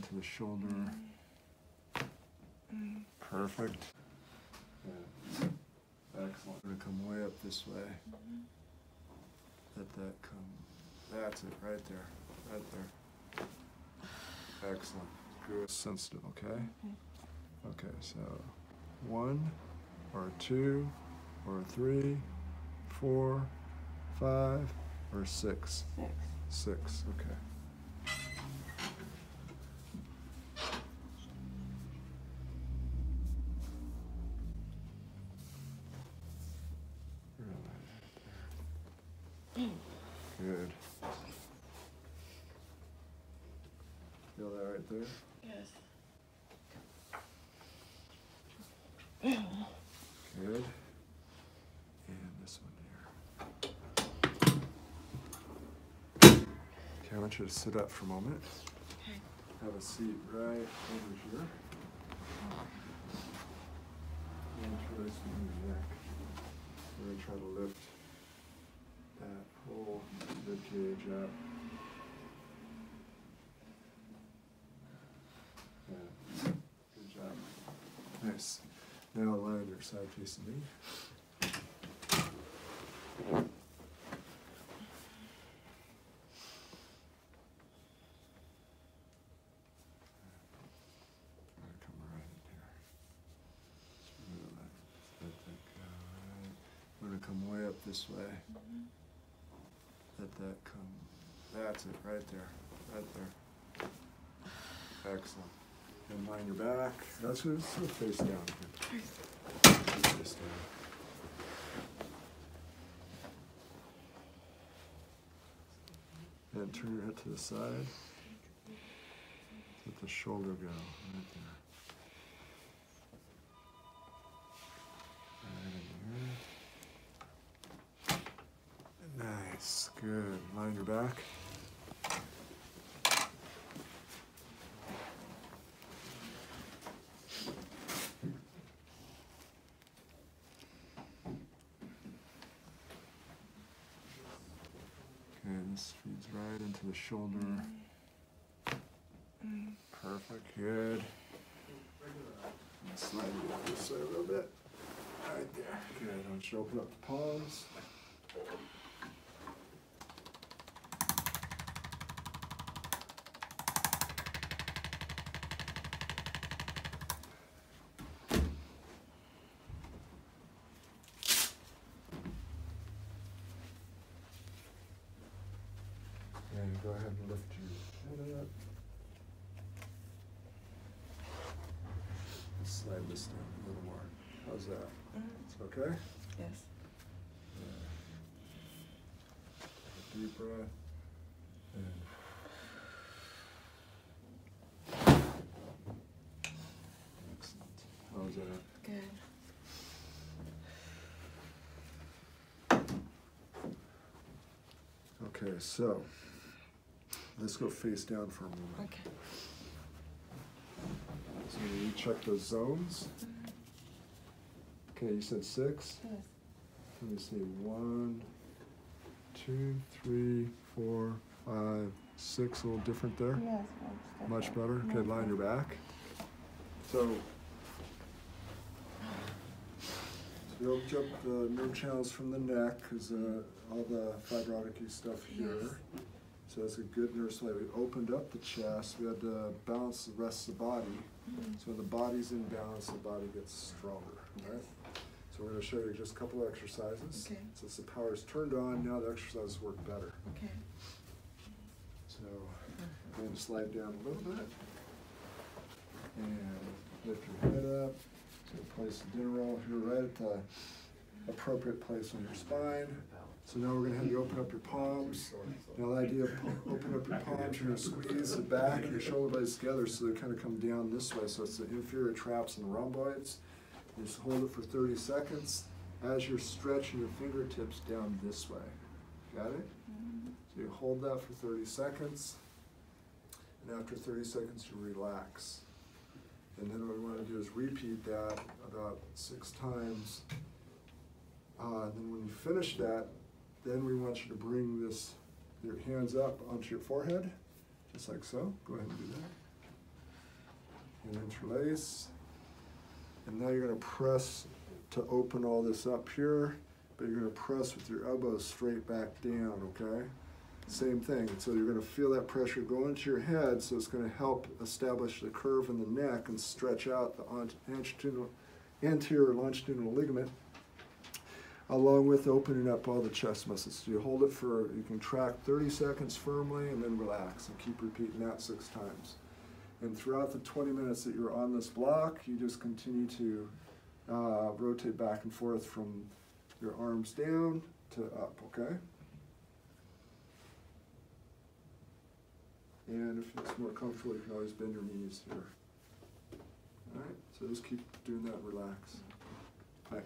into the shoulder. Perfect. Yeah. Excellent. We're going to come way up this way. Let that come. That's it, right there. Right there. Excellent. Good. Sensitive, okay? Okay, so 1 or 2 or 3, 4, 5 or 6? 6, okay. Good. Feel that right there? Yes. Good. And this one here. Okay, I want you to sit up for a moment. Okay. Have a seat right over here. And twist your neck. We're going to try to lift that whole rib cage up. Yeah. Good job. Nice. Now lie on your side facing me. Come right in here. Let that go. Right. We're going to come way up this way. Let that come. That's it, right there. Right there. Excellent. And line your back. That's what it's face down. Face down. And turn your head to the side. Let the shoulder go. Right there. Right in here. Nice. Good. Line your back. And this feeds right into the shoulder. Perfect, good. And slide it down this way a little bit. Right there. Good. I want you to open up the palms. And go ahead and lift your head up. And slide this down a little more. How's that? It's okay? Yes. Take a deep breath. And excellent. How's that? Good. Okay, so let's go face down for a moment. Okay. So you check those zones. Okay, you said 6? Yes. Let me see. 1, 2, 3, 4, 5, 6. A little different there? Yes, Much better? Okay, line your back. So we opened up the nerve channels from the neck, because all the fibrotic stuff here. Yes. So that's a good nerve supply. We opened up the chest. We had to balance the rest of the body. So when the body's in balance, the body gets stronger. Right? So we're going to show you just a couple of exercises. Okay. Since the power is turned on, now the exercises work better. Okay. So I'm going to slide down a little bit. And lift your head up. So place the dinner roll here right at the appropriate place on your spine. So now we're going to have you open up your palms. Now the idea of open up your palms, you're going to squeeze the back of your shoulder blades together so they kind of come down this way. So it's the inferior traps and rhomboids. You just hold it for 30 seconds as you're stretching your fingertips down this way. Got it? So you hold that for 30 seconds. And after 30 seconds, you relax. And then what we want to do is repeat that about 6 times. And then when you finish that, then we want you to bring your hands up onto your forehead, just like so. Go ahead and do that. and interlace. And now you're going to press to open all this up here, but you're going to press with your elbows straight back down, okay? Same thing. So you're going to feel that pressure go into your head, so it's going to help establish the curve in the neck and stretch out the anterior longitudinal ligament, along with opening up all the chest muscles. So you hold it for, you can track 30 seconds firmly and then relax and keep repeating that 6 times. And throughout the 20 minutes that you're on this block, you just continue to rotate back and forth from your arms down to up, okay? And if it's more comfortable, you can always bend your knees here. All right, so just keep doing that, relax. All right.